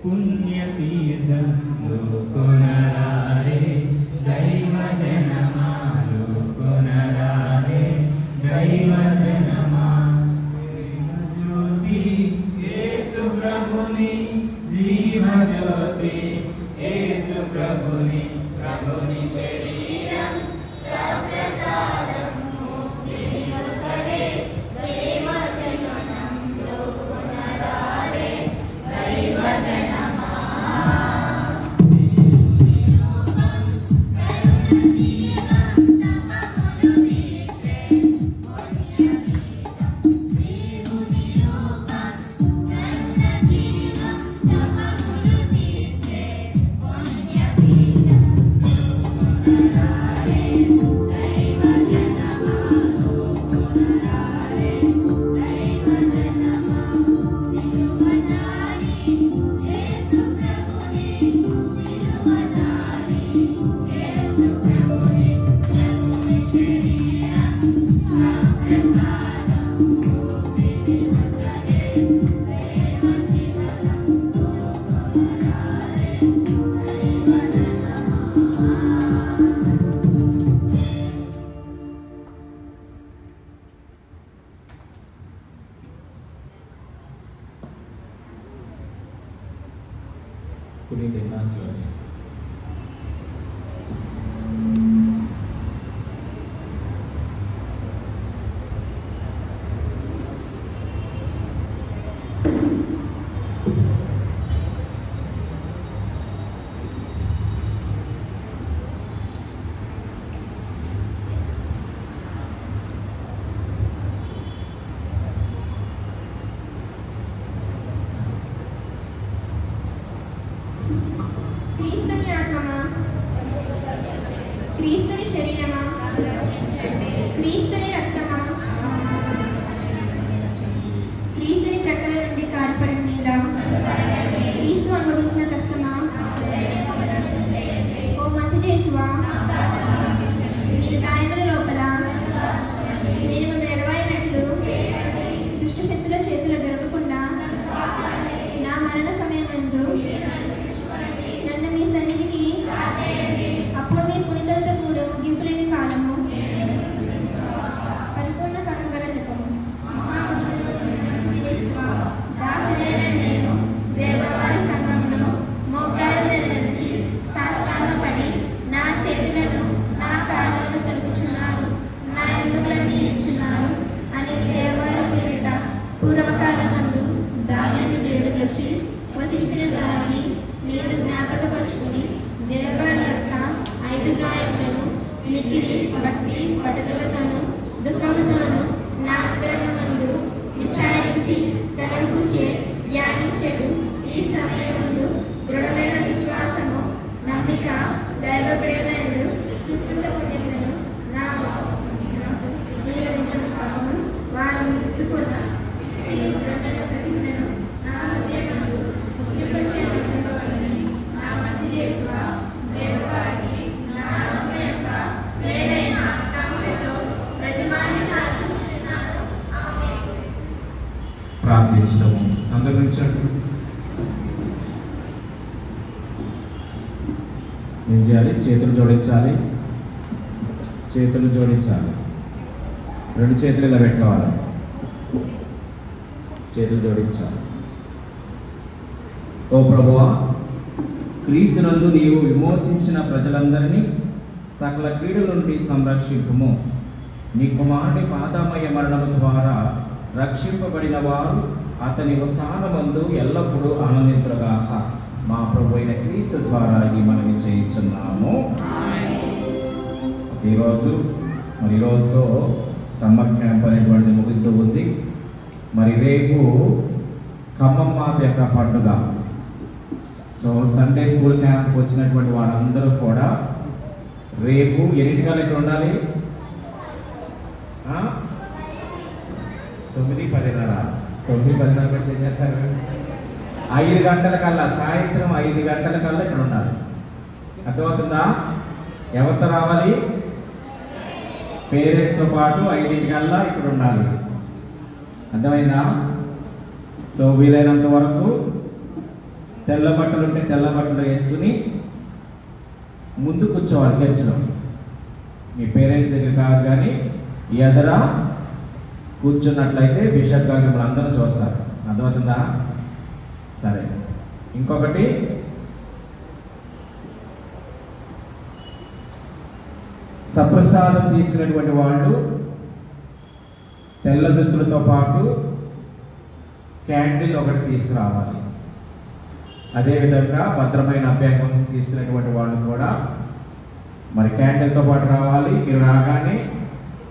పుణ్యతీర్థం లోకొనరారే దైవ జనమాలు కొనరారే దైవ జనమా జ్యోతి యేసు ప్రభుని జీవ జ్యోతి యేసు ప్రభుని శరీరం సప్రసాదం ముక్తిని వసగే దైవ జనమంలో కొనరారే దైవ జనమా పునీత ఇగ్నాసియో చేస్తారు. క్రీస్తుని ఆత్మమా, క్రీస్తుని శరీరమా, క్రీస్తుని రక్తమా, క్రీస్తుని ప్రక్కల నుండి కారిపడిన నీళ్ళ, క్రీస్తు అనుభవించిన కష్టమా, ఓ మంచి చేసువా, నీ గాయముల లోపల నేను నెరవేరినట్లు దుష్ట శక్తుల చేతులు దొరకకుండా నా మరణ సమయం నందు నన్ను మీ సన్నిధికి అప్పుడు మీ పుణితలతో కూడా ముగింపు లేని కాలము పరిపూర్ణ సర్వగల జపము దాసుడైన నేను దేవవారి సంఘంలో మోకాల మీద నిలిచి సాష్టాంగపడి నా చేతులను నా కాళ్ళను తొలగుచున్నారు, నా ఎముకలన్నీ ఇచ్చున్నారు అని నీ దేవాల పేరిట పూర్వకాలం నందు దానిని దేవుడు కలిసి వచించిన దానిని నేను జ్ఞాపకపరుచుకుని దేవారి యొక్క 5 గాయములను మిక్కిలి భక్తి పట్టుదలతోనూ దుఃఖముతోనూ నా అంతరంగమందు విచారించి తలంపుచే ధ్యానించెడు. ఈ సమయమందు దృఢమైన విశ్వాసము, నమ్మిక, దైవ ప్రేమను సుకృత పొందినను నాకు జీవించిన స్థాపము వారు ఎత్తుకున్న ఈ దృఢమైన ప్రతిజ్ఞను నా హృదయమందు నా మంచి చేసువ దేవవారికి నా ఆత్మ యొక్క వేరైన ఆకాంక్షతో ప్రతిమాని ప్రార్థించుచున్నాను. ఆమేన్. ప్రార్థించడము అందరి నుంచి ఏం చేయాలి? చేతులు జోడించాలి. చేతులు జోడించాలి. 2 చేతులు ఇలా పెట్టుకోవాలి. చేతులు జోడించాలి. ఓ ప్రభువా, క్రీస్తునందు నీవు విమోచించిన ప్రజలందరినీ సకల కీడుల నుండి సంరక్షింపుము. నీ కుమారుని పాదమయ మరణము ద్వారా రక్షింపబడిన వారు అతని ఉత్థానమందు ఎల్లప్పుడూ ఆనందింతురుగాక. మా ప్రభు అయిన క్రీస్తు ద్వారా ఈ మనవి చేయించున్నాము. ఈ రోజుతో సమ్మర్ క్యాంప్ అనేటువంటి ముగిస్తూ ఉంది. మరి రేపు ఖమ్మం మాత యొక్క పండుగ. సో సండే స్కూల్ క్యాంప్కి వచ్చినటువంటి వాళ్ళందరూ కూడా రేపు 8 ఇక్కడ ఉండాలి. 9:10 చేస్తారు. 5 గంటల కల్లా, సాయంత్రం 5 గంటల కల్లా ఇక్కడ ఉండాలి. అర్థమవుతుందా? ఎవరితో రావాలి? పేరెంట్స్తో పాటు 5 కల్లా ఇక్కడ ఉండాలి. అర్థమైందా? సో వీలైనంత వరకు తెల్ల బట్టలు ఉంటే తెల్ల బట్టలు వేసుకుని ముందు కూర్చోవాలి చర్చిలో. మీ పేరెంట్స్ దగ్గర కాదు కానీ ఎదర కూర్చున్నట్లయితే బిషప్ గారు మిమ్మల్ని అందరూ చూస్తారు. అర్థమవుతుందా? సరే. ఇంకొకటి, సప్రసాదం తీసుకునేటువంటి వాళ్ళు తెల్ల దుస్తులతో పాటు క్యాండిల్ ఒకటి తీసుకురావాలి. అదేవిధంగా భద్రమైన అభ్యంగం తీసుకునేటువంటి వాళ్ళు కూడా మరి క్యాండిల్తో పాటు రావాలి. మీరు రాగానే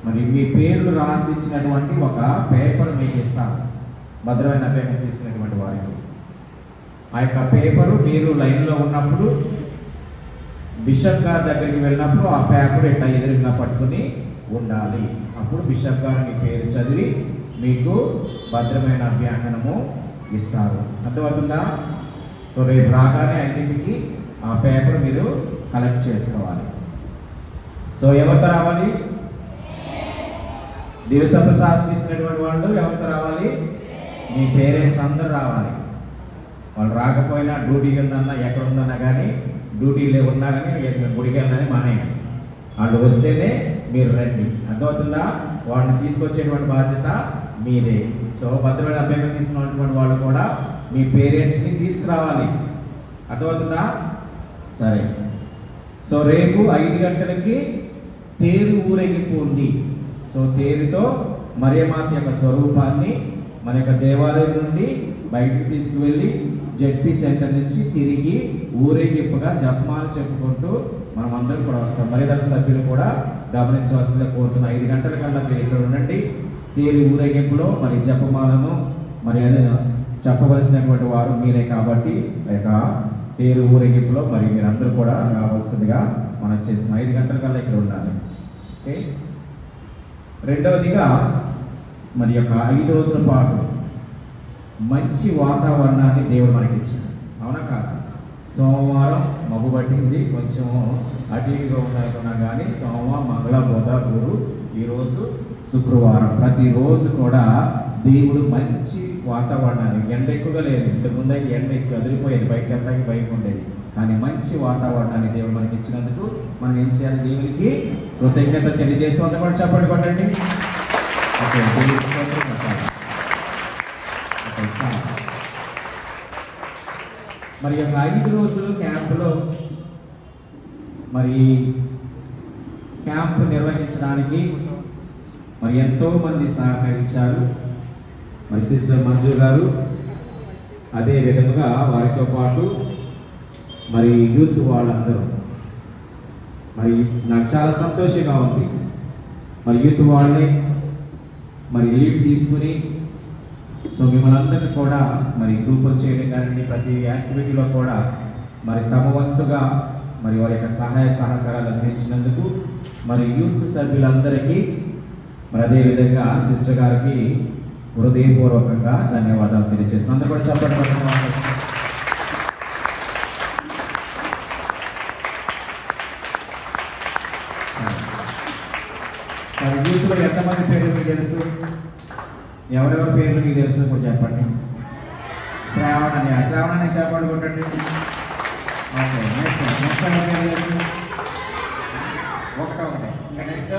మరి మీ పేర్లు రాసి ఇచ్చినటువంటి ఒక పేపర్ మీకు ఇస్తాను భద్రమైన అభ్యంగం తీసుకునేటువంటి వారికి. ఆ యొక్క పేపరు మీరు లైన్లో ఉన్నప్పుడు బిషప్ గారి దగ్గరికి వెళ్ళినప్పుడు ఆ పేపర్ ఇట్లా ఎదురుగా పట్టుకుని ఉండాలి. అప్పుడు బిషప్ గారు మీ పేరు చదివి మీకు భద్రమైన అభ్యంగనము ఇస్తారు. అర్థమవుతుందా? సో రేపు రాగానే 5కి ఆ పేపర్ మీరు కలెక్ట్ చేసుకోవాలి. సో ఎవరితో రావాలి? దివసప్రసాదం తీసుకునేటువంటి వాళ్ళు ఎవరితో రావాలి? మీ పేరెంట్స్ అందరూ రావాలి. వాళ్ళు రాకపోయినా డ్యూటీ ఉందన్నా ఎక్కడ ఉందన్నా కానీ డ్యూటీలో ఉన్నా కానీ గుడికి వెళ్ళని మానేయండి. వాళ్ళు వస్తేనే మీరు రండి. అర్థమవుతుందా? వాళ్ళని తీసుకొచ్చేటువంటి బాధ్యత మీదే. సో భద్రమైన అభ్యంగం తీసుకున్నటువంటి వాళ్ళు కూడా మీ పేరెంట్స్ని తీసుకురావాలి. అర్థమవుతుందా? సరే. సో రేపు 5 గంటలకి తేరు ఊరేగింపు ఉంది. సో తేరుతో మరియమాత యొక్క స్వరూపాన్ని మన యొక్క దేవాలయం నుండి బయటకు తీసుకువెళ్ళి జెడ్పీ సెంటర్ నుంచి తిరిగి ఊరేగింపుగా జపమాలు చెప్పుకుంటూ మనం అందరం కూడా వస్తాం. మరిదల సభ్యులు కూడా గమనించవలసిందిగా కోరుతున్నాం. 5 గంటల కల్లా మీరు ఇక్కడ ఉండండి. తేరు ఊరేగింపులో మరి జపమాలను మరి చెప్పవలసినటువంటి వారు మీరే కాబట్టి లేక తేరు ఊరేగింపులో మరి మీరందరూ కూడా రావాల్సిందిగా మనం చేస్తున్నాం. 5 గంటల కల్లా ఇక్కడ ఉండాలి. ఓకే. రెండవదిగా మరి యొక్క 5 రోజుల పాటు మంచి వాతావరణాన్ని దేవుడు మనకి ఇచ్చాడు. అవునా కాదు? సోమవారం మబ్బు పట్టింది, కొంచెం అటు ఇటుగా ఉన్నా కానీ సోమవారం, మంగళ, బుధ, గురు, ఈరోజు శుక్రవారం ప్రతిరోజు కూడా దేవుడు మంచి వాతావరణాన్ని, ఎండ ఎక్కువగా లేదు, ఇంతకుముందు అయితే ఎండ ఎక్కువ అదిరిపోయేది, బయటకు వెళ్తానికి భయం ఉండేది, కానీ మంచి వాతావరణాన్ని దేవుడు మనకి ఇచ్చినందుకు మనం ఏం చేయాలి? దేవునికి కృతజ్ఞత తెలియజేస్తూ అంతా కూడా చెప్పండి కొట్టండి. ఓకే. మరి ఒక 5 రోజులు క్యాంపులో మరి క్యాంపు నిర్వహించడానికి మరి ఎంతోమంది సహకరించారు. మరి సిస్టర్ మంజు గారు, అదే విధంగా వారితో పాటు మరి యూత్ వాళ్ళందరూ, మరి నాకు చాలా సంతోషంగా ఉంది. మరి యూత్ వాళ్ళే మరి లీడ్ తీసుకుని సో మిమ్మల్ని అందరినీ కూడా మరి గ్రూపులు చేయడం కానీ ప్రతి యాక్టివిటీలో కూడా మరి తమ వంతుగా మరి వారి యొక్క సహాయ సహకారాలు అందించినందుకు మరి యూత్ సభ్యులందరికీ మరి అదేవిధంగా సిస్టర్ గారికి హృదయపూర్వకంగా ధన్యవాదాలు తెలియజేస్తున్నాను. అందరూ కూడా చెప్పండి. యూత్లో ఎంతమంది పేర్లు మీకు తెలుసు? ఎవరెవరి పేర్లు మీకు తెలుసు కూడా చెప్పండి. శ్రావణాన్ని చెప్పండి కొట్టండి. ఓకే. నెక్స్ట్ ఒకటే. ఇంకా నెక్స్ట్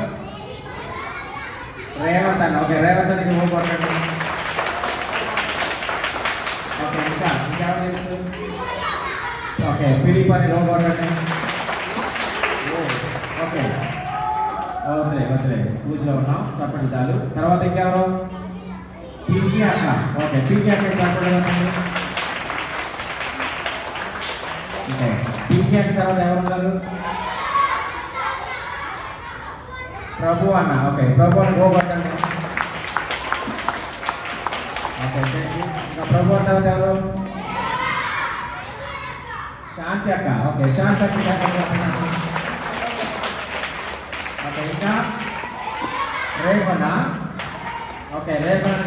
రేవంత్ అన్న. ఓకే. రేవంత్ అని ఓ కొట్టండి. ఓకే. ఇంకెవరు తెలుసు? ఓకే. ఫిలిప్ అని ఓ కొట్టండి. ఓకే. వదిలే పూజలో ఉన్నాం, చెప్పండి చాలు. తర్వాత ఇంకెవరు? పింకీ అక్క. ఓకే. పింకీ అక్క చెప్పండి. ఓకే. పింకీ అక్క తర్వాత ఎవరున్నారు? ప్రభు అన్న. ఓకే. ప్రభు అని పోగొట్టండి. ఓకే. ఇంకా ప్రభు అన్న తర్వాత ఎవరు? శాంతి అక్క. ఓకే. శాంతి అక్క చెప్పండి. ఓకే. ఇంకా రేపన్నా. ఓకే. రేపన్న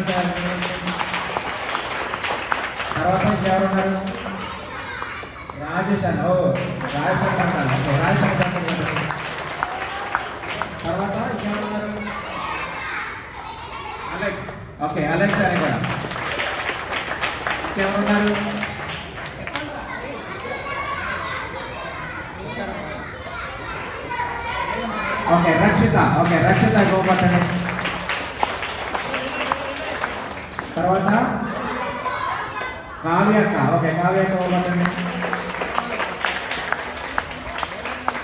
తర్వాత ఇంకెవరున్నారు? రాజేష్ అన్న. ఓ రాజేష్ అన్న. ఓకే. రాజేష్ అన్న చెప్పండి. తర్వాత ఇంకెవరున్నారు? అలెక్స్. ఓకే. అలెక్స్ అని కూడా. ఇంకెవరున్నారు? ఓకే రక్షిత. ఓకే రక్షిత ఇవ్వబట్టండి. తర్వాత కావ్యక్క. ఓకే కావ్యక్క ఇవ్వబట్టండి.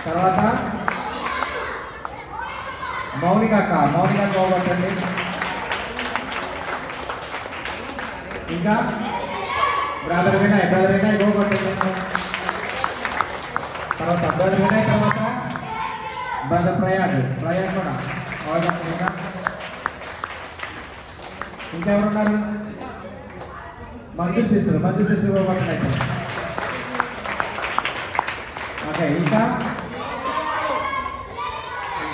తర్వాత మౌనికక్క. మౌనికక్క ఇవ్వబట్టండి. ఇంకా బ్రదర్ వినయ్. బ్రదర్ వినయ్ ఇవ్వబట్టండి. తర్వాత బ్రదర్ వినయ్. తర్వాత బ్రదర్ ప్రయాగ్. ప్రయాగ్ కూడా ఇవ్వబట్టండి. ఇంకెవరున్నారు? మంజు సిస్టర్. మంజు సిస్టర్ ఇవ్వబట్టండి. ఓకే ఇంకా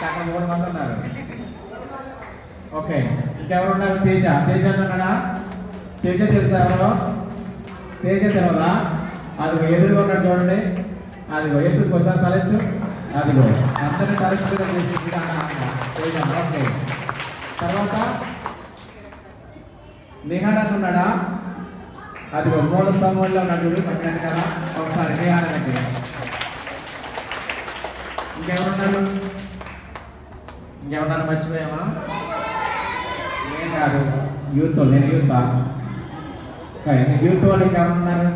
అక్కడ 3 మంది ఉన్నారు. ఓకే ఇంకెవరున్నారు? తేజ. తేజ అన్నాడా? తేజ తెలుసా ఎవరో? తేజ తెలియదా? అదిగో ఎదురుగా ఉన్నాడు చూడండి. అదిగో ఎదురుకు ఒకసారి తలెత్తు. అదిగో అందరినీ తలెత్తుగా చేసి తేజ. ఓకే తర్వాత నిహారన్ ఉన్నాడా? అదిగో 3 స్తంభంలో ఉన్నాడు పక్కన కదా. ఒకసారి నిహారన్కి. ఇంకెవరున్నారు? ఇంకెవరన్నా మర్చిపోయామా? ఏం కాదు యూత్. నేను యూత్ వాళ్ళు ఇంకెవరున్నారు?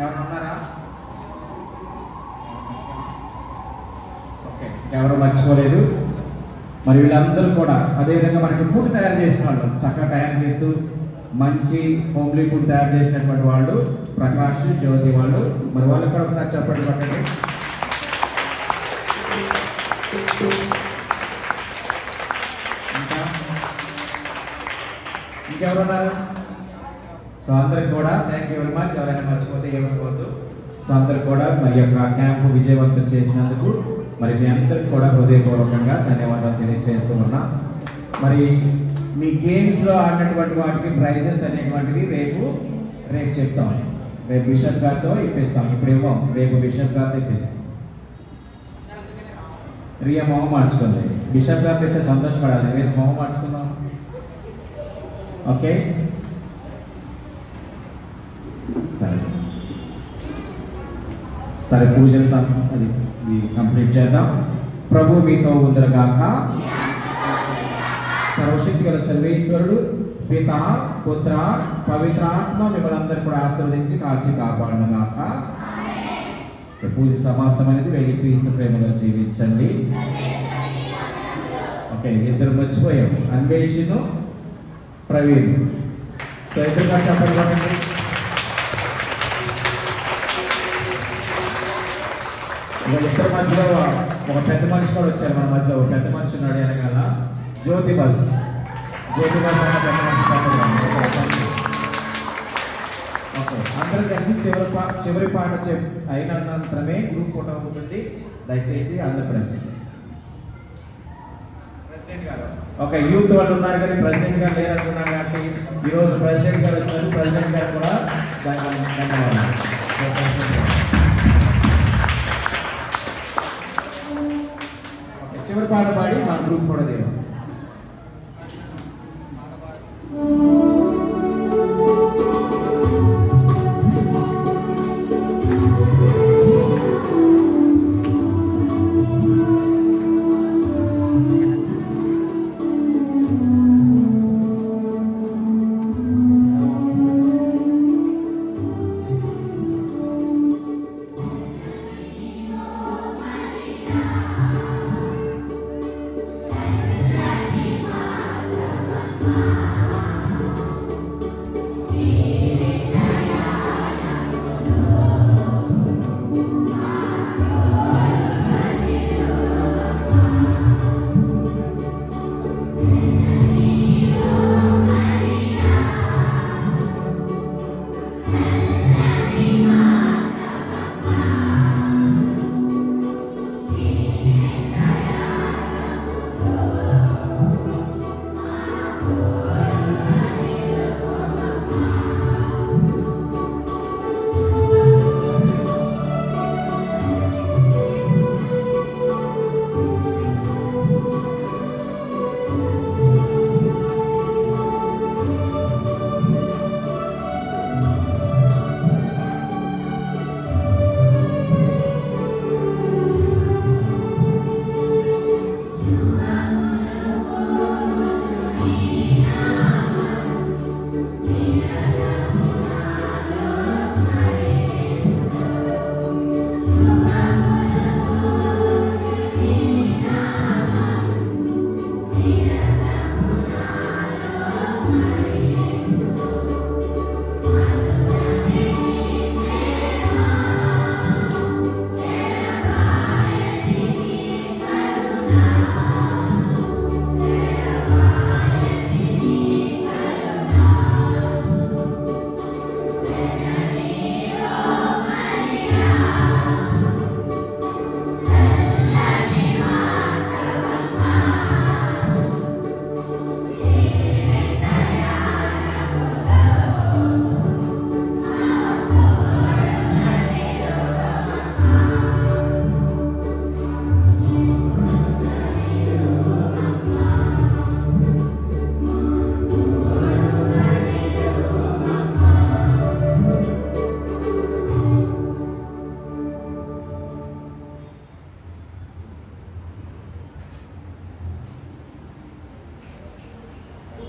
ఎవరున్నారా? ఓకే ఎవరు మర్చిపోలేదు. మరి వీళ్ళందరూ కూడా అదేవిధంగా మనకి ఫుడ్ తయారు చేసిన వాళ్ళు, చక్కగా తయారు చేస్తూ మంచి హోమ్లీ ఫుడ్ తయారు చేసినటువంటి వాళ్ళు ప్రకాష్, జ్యోతి వాళ్ళు. మరి వాళ్ళకి కూడా ఒకసారి చెప్పండి పట్టండి. ఇంకెవరున్నారు? సో అందరికి కూడా థ్యాంక్ యూ వెరీ మచ్. ఎవరైనా మర్చిపోతే ఏమనుకోవద్దు. సో అందరికి కూడా మరి యొక్క క్యాంపు విజయవంతం చేసినందుకు మరి మీ అందరికి కూడా హృదయపూర్వకంగా ధన్యవాదాలు తెలియజేస్తూ ఉన్నా. మరి మీ గేమ్స్లో ఆడినటువంటి వాటికి ప్రైజెస్ అనేటువంటివి రేపు చెప్తాం. రేపు బిషప్ గారితో ఇప్పిస్తాం. ఇప్పుడు ఇవ్వం, రేపు బిషప్ గారితో ఇప్పిస్తాం. రియా మొహం మార్చుకుంది. బిషప్ గారితో అయితే సంతోషపడాలి. రేపు మొహం మార్చుకుందాం. ఓకే సరే సరే పూజలు అది కంప్లీట్ చేద్దాం. ప్రభు మీతో ఉందరుగాక. సర్వశక్తి గల సర్వేశ్వరుడు పిత పుత్ర పవిత్రాత్మ మిమ్మల్ని అందరూ కూడా ఆశీర్వదించి కాచి కాపాడుగాక. పూజ సమాప్తమైనది. వెళ్ళి క్రీస్తు ప్రేమలో జీవించండి. ఓకే ఇద్దరు మర్చిపోయాం. అన్వేషిను ప్రవీణ్. సో ఇద్దరుగా చెప్పండి. ఇద్దరు మధ్యలో ఒక పెద్ద మనిషి కూడా వచ్చారు. మన మధ్యలో ఒక పెద్ద మనిషి ఉన్నాడు వెనకాల. జ్యోతి బస్. జ్యోతి బస్ పెద్ద మనిషి. ఓకే అందరూ కలిసి చివరి పాట అయినంతరమే గ్రూప్ ఫోటో ఉంటుంది. దయచేసి అందపడండి. ప్రెసిడెంట్ గారు. ఓకే యూత్ వాళ్ళు ఉన్నారు కానీ ప్రెసిడెంట్ గారు లేరు అనుకున్నారు కాబట్టి ఈరోజు ప్రెసిడెంట్ గారు వచ్చారు. ప్రెసిడెంట్ గారు కూడా ధన్యవాదాలు. చివరి పాట పాడి మన గ్రూప్ ఫోటో తీయాలి.